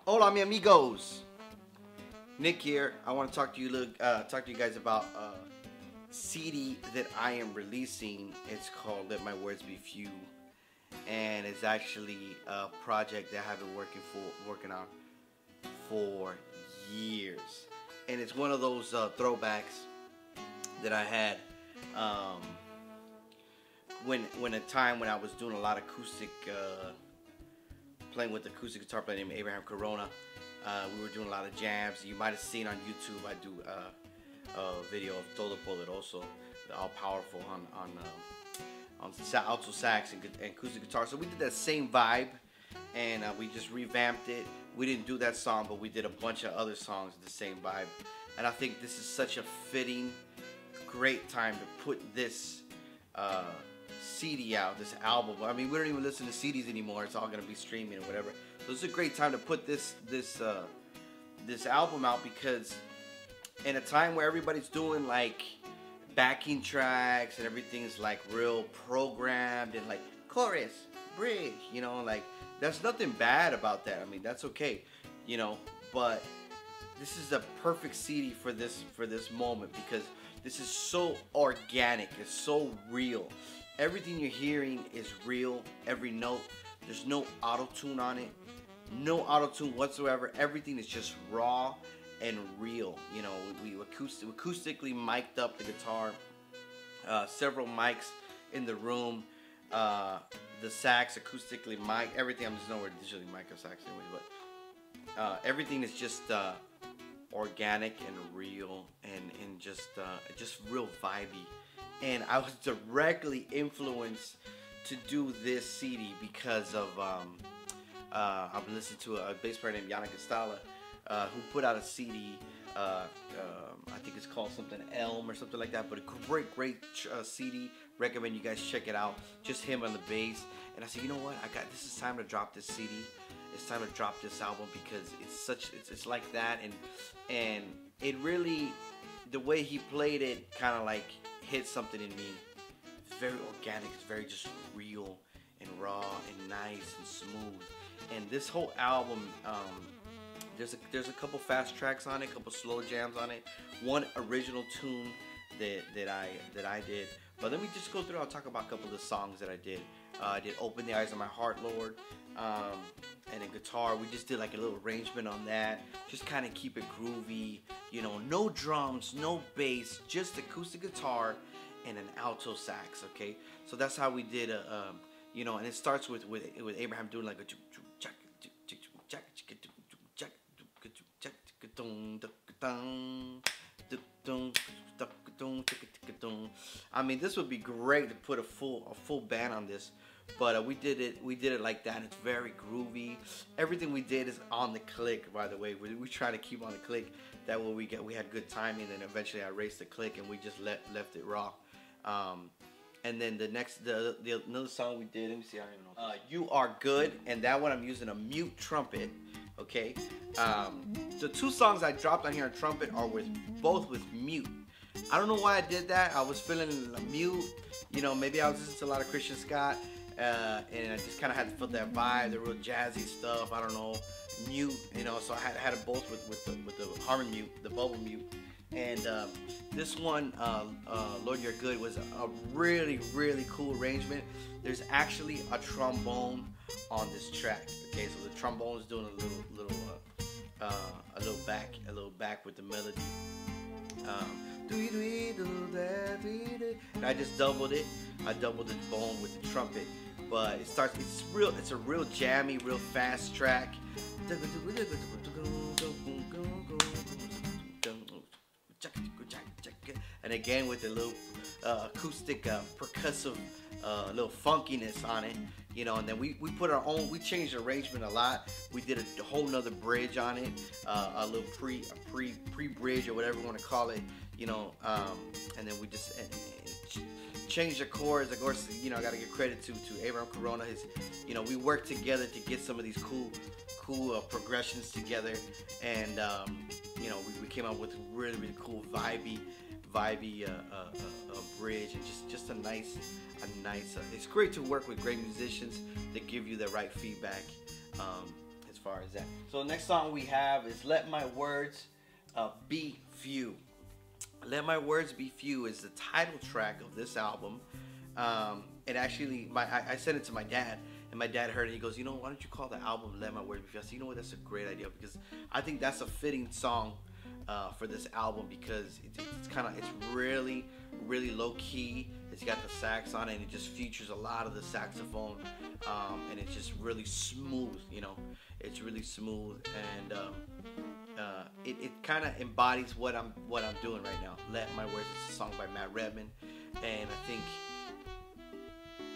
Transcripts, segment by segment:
Hola, mi amigos. Nick here. I want to talk to you, guys about a CD that I am releasing. It's called "Let My Words Be Few," and it's actually a project that I've been working on for years. And it's one of those throwbacks that I had when a time when I was doing a lot of acoustic. Playing with the acoustic guitar player named Abraham Corona. We were doing a lot of jams. You might have seen on YouTube I do a video of Todo Poderoso, the All Powerful on alto sax and acoustic guitar. So we did that same vibe, and we just revamped it. We didn't do that song, but we did a bunch of other songs with the same vibe. And I think this is such a fitting, great time to put this CD out, this album. I mean, we don't even listen to CDs anymore. It's all gonna be streaming or whatever. So it's a great time to put this album out, because in a time where everybody's doing like backing tracks and everything's like real programmed and like chorus, bridge, you know, like there's nothing bad about that. I mean, that's okay, you know. But this is a perfect CD for this moment, because this is so organic. It's so real. Everything you're hearing is real. Every note. There's no auto-tune on it. No auto-tune whatsoever. Everything is just raw and real. You know, we acoustically mic'd up the guitar. Several mics in the room. The sax acoustically mic'd. Everything. I'm just nowhere digitally mic a sax anyway, but everything is just organic and real and just real vibey. And I was directly influenced to do this CD because of I've been listening to a bass player named Yana Castalla, who put out a CD. I think it's called something Elm or something like that. But a great CD. Recommend you guys check it out. Just him on the bass. And I said, you know what? This is time to drop this CD. It's time to drop this album, because it's like that, and it really, the way he played it kind of like hit something in me. It's very organic. It's very just real and raw and nice and smooth. And this whole album, there's a couple fast tracks on it, a couple slow jams on it, one original tune that I did. But let me just go through. I'll talk about a couple of the songs that I did. I did "Open the Eyes of My Heart, Lord," and then guitar. We just did like a little arrangement on that. Just kind of keep it groovy. You know, no drums, no bass, just acoustic guitar and an alto sax. Okay, so that's how we did you know, and it starts with Abraham doing like a. I mean, this would be great to put a full band on this, but we did it like that. It's very groovy. Everything we did is on the click, by the way. We try to keep on the click. That way we had good timing, and eventually I erased the click and we just left it raw. And then another song we did, let me see, I don't even know. "You Are Good," and that one I'm using a mute trumpet. Okay, the two songs I dropped on here on trumpet are both with mute. I don't know why I did that. I was feeling a mute, you know. Maybe I was listening to a lot of Christian Scott, and I just kind of had to feel that vibe, the real jazzy stuff. I don't know, mute, you know. So I had it both with the harmon mute, the bubble mute. And this one, "Lord You're Good," was a really cool arrangement. There's actually a trombone on this track. Okay, so the trombone is doing a little back with the melody. And I just doubled it. I doubled the bone with the trumpet. But it's a real jammy, real fast track. And again with a little acoustic percussive little funkiness on it, you know. And then we put our own, we changed the arrangement a lot. We did a whole nother bridge on it, a little pre-bridge or whatever you want to call it, you know. And then we just changed the chords. Of course, you know, I got to give credit to Abraham Corona. You know, we worked together to get some of these cool progressions together, and you know, we came up with really cool vibey bridge, and just a nice. It's great to work with great musicians that give you the right feedback as far far as that. So the next song we have is Let My Words Be Few. Let My Words Be Few is the title track of this album. It actually, I sent it to my dad, and my dad heard it. He goes, you know, why don't you call the album Let My Words Be Few? I said, you know what, that's a great idea, because I think that's a fitting song for this album, because it's really, really low key. It's got the sax on it, and it just features a lot of the saxophone, and it's just really smooth, you know. It's really smooth, and it kind of embodies what I'm doing right now. Let My Words. It's a song by Matt Redman, and I think,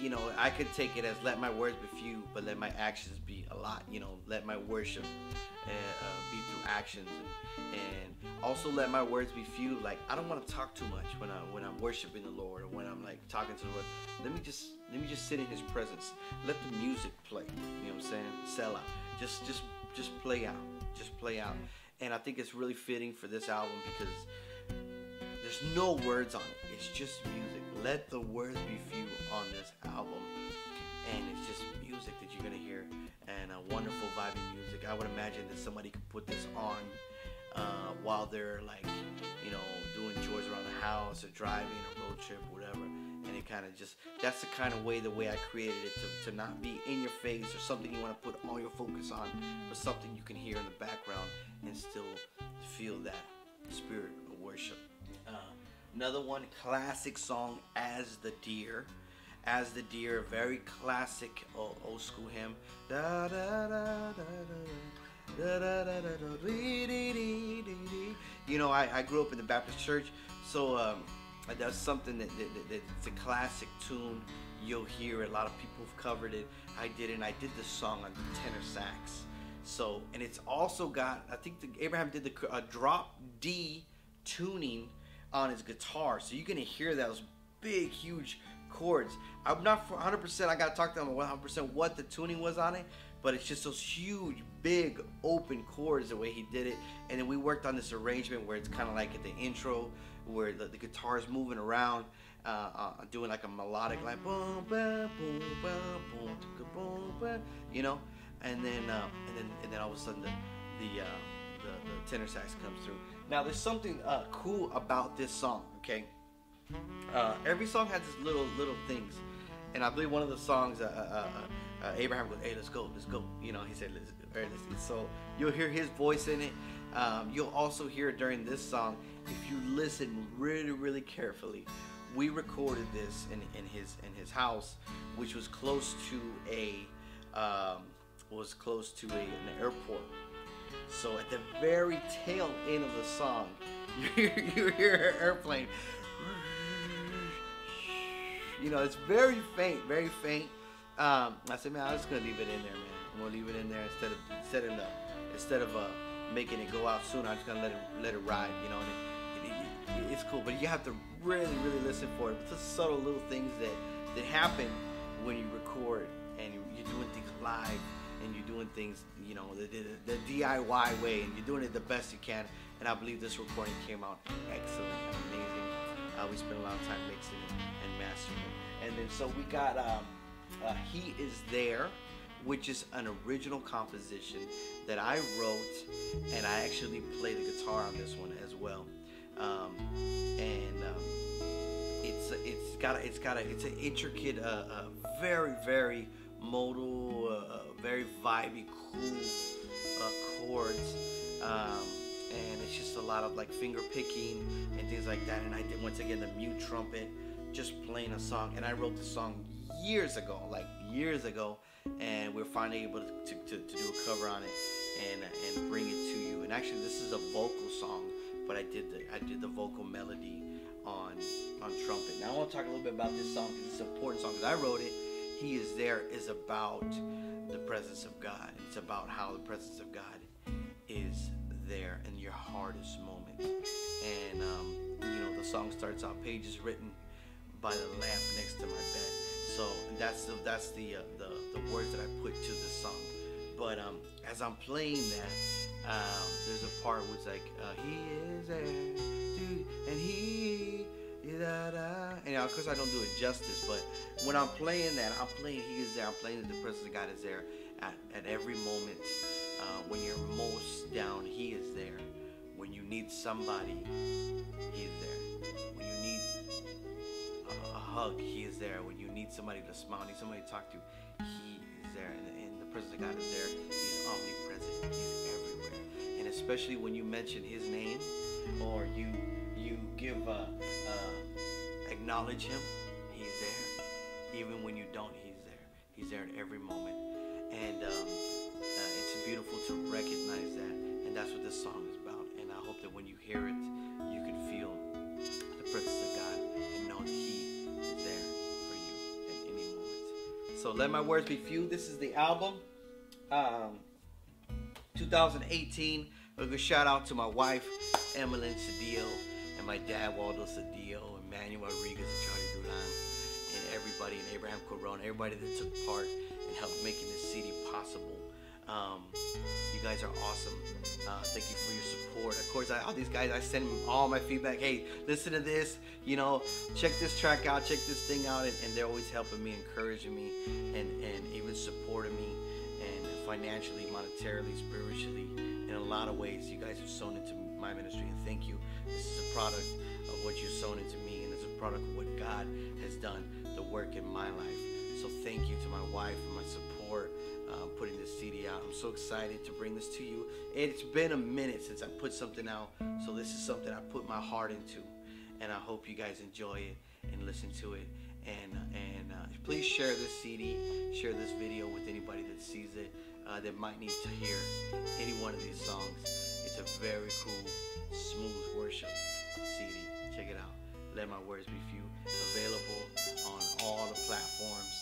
you know, I could take it as let my words be few, but let my actions be a lot. You know, let my worship be through actions, and also let my words be few. Like, I don't want to talk too much when I'm worshiping the Lord, or when I'm like talking to the Lord. Let me just sit in His presence. Let the music play. You know what I'm saying? Sell out. Just play out. Just play out. And I think it's really fitting for this album, because there's no words on it. It's just music. Let the words be few on this album, and it's just music that you're gonna hear, and a wonderful vibing music. I would imagine that somebody could put this on while they're, like, you know, doing chores around the house, or driving, a road trip, whatever. And it kind of just, that's the kind of way I created it, to not be in your face or something you want to put all your focus on, but something you can hear in the background and still feel that spirit of worship. Another one, classic song, As the Deer. As the Deer, very classic old school hymn. Da, da, da, da, da, da, da, da, da, you know, I grew up in the Baptist church, so that's something that's a classic tune. You'll hear it. A lot of people have covered it. I did it, and I did this song on tenor sax. So, and it's also got, I think Abraham did the drop D tuning on his guitar, so you're gonna hear those big, huge chords. I'm not 100%. I gotta talk to him 100% what the tuning was on it, but it's just those huge, big, open chords the way he did it. And then we worked on this arrangement where it's kind of like at the intro, where the guitar is moving around, doing like a melodic, like boom, boom, boom, boom, boom, boom, boom, you know. And then all of a sudden the tenor sax comes through. Now there's something cool about this song, okay? Every song has this little things, and I believe one of the songs, Abraham goes, "Hey, let's go." You know, he said, let's. So you'll hear his voice in it. You'll also hear it during this song. If you listen really, really carefully, we recorded this in his house, which was close to an airport. So at the very tail end of the song, you hear an airplane. You know, it's very faint, very faint. I said, man, I'm just gonna leave it in there, man. I'm gonna leave it in there instead of making it go out soon. I'm just gonna let it ride, you know. And it's cool, but you have to really, really listen for it. It's the subtle little things that happen when you record and you're doing things live, and you're doing things, you know, the DIY way, and you're doing it the best you can. And I believe this recording came out excellent, amazing. We spent a lot of time mixing it and mastering it. And then so we got He Is There, which is an original composition that I wrote, and I actually play the guitar on this one as well. It's an intricate, very, very modal, very vibey, cool chords, and it's just a lot of like finger picking and things like that. And I did, once again, the mute trumpet, just playing a song. And I wrote the song years ago, and we're finally able to do a cover on it and bring it to you. And actually, this is a vocal song, but I did the vocal melody on trumpet. Now I want to talk a little bit about this song, because it's an important song, because I wrote it. He Is There is about the presence of God. It's about how the presence of God is there in your hardest moment. And you know, the song starts out, pages written by the lamp next to my bed. So that's the words that I put to the song. But as I'm playing that, there's a part where it's like, He is there, dude, and He, and of course I don't do it justice, but when I'm playing that, I'm playing He Is There. I'm playing that the presence of God is there at every moment When you're most down, He is there. When you need somebody, He is there. When you need a hug, He is there. When you need somebody to smile, need somebody to talk to, He is there. And the presence of God is there. He's omnipresent. He's everywhere. And especially when you mention His name, or you give acknowledge Him, He's there. Even when you don't, He's there. He's there at every moment. And it's beautiful to recognize that. And that's what this song is about. And I hope that when you hear it, you can feel the presence of God and know that He is there for you at any moment. So let my words be few. This is the album, 2018. A good shout out to my wife, Emmeline Cedillo, and my dad, Waldo Cedillo, and Manuel Rodriguez, and Charlie Duran, and everybody, and Abraham Corona, everybody that took part and helped making this CD possible. You guys are awesome. Thank you for your support. Of course, all these guys, I send them all my feedback. Hey, listen to this. You know, check this track out. Check this thing out. And they're always helping me, encouraging me, and even supporting me, and financially, monetarily, spiritually, in a lot of ways. You guys have sown into my ministry, and thank you. This is a product of what you've sown into me, and it's a product of what God has done, the work in my life. So thank you to my wife for my support. Putting this CD out. I'm so excited to bring this to you. It's been a minute since I put something out, so this is something I put my heart into, and I hope you guys enjoy it and listen to it. And please share this CD, share this video with anybody that sees it, that might need to hear any one of these songs. It's a very cool, smooth worship CD. Check it out. Let my words be few. Available on all the platforms.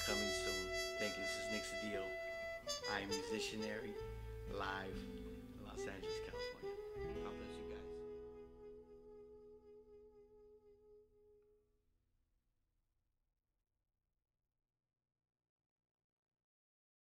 Coming soon. Thank you. This is Nick Cedillo. I am Musicianary, live in Los Angeles, California.